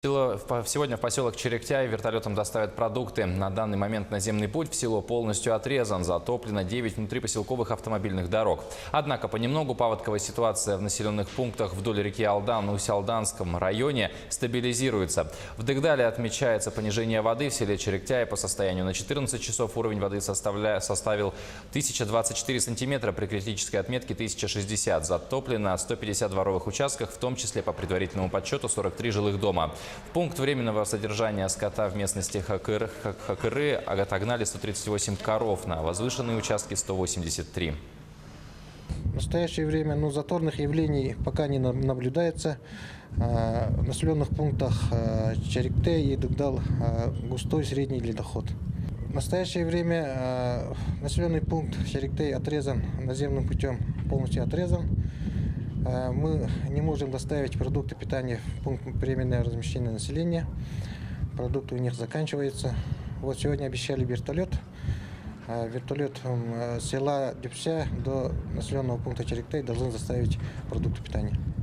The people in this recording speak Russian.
Сегодня в поселок Черектяй вертолетом доставят продукты. На данный момент наземный путь в село полностью отрезан. Затоплено 9 внутрипоселковых автомобильных дорог. Однако понемногу паводковая ситуация в населенных пунктах вдоль реки Алдан на Усть-Алданском районе стабилизируется. В Дыгдале отмечается понижение воды. В селе Черектяй по состоянию на 14 часов уровень воды составил 1024 сантиметра, при критической отметке 1060. Затоплено 150 дворовых участках, в том числе по предварительному подсчету 43 жилых дома. В пункт временного содержания скота в местности Хакыры отогнали 138 коров, на возвышенные участки 183. В настоящее время заторных явлений пока не наблюдается. В населенных пунктах Черектяй и Дыгдал густой средний ледоход. В настоящее время населенный пункт Черектяй отрезан наземным путем, полностью отрезан. Мы не можем доставить продукты питания в пункт временного размещения населения. Продукты у них заканчиваются. Вот сегодня обещали вертолет. Вертолет с села Дюпся до населенного пункта Черектяй должен доставить продукты питания.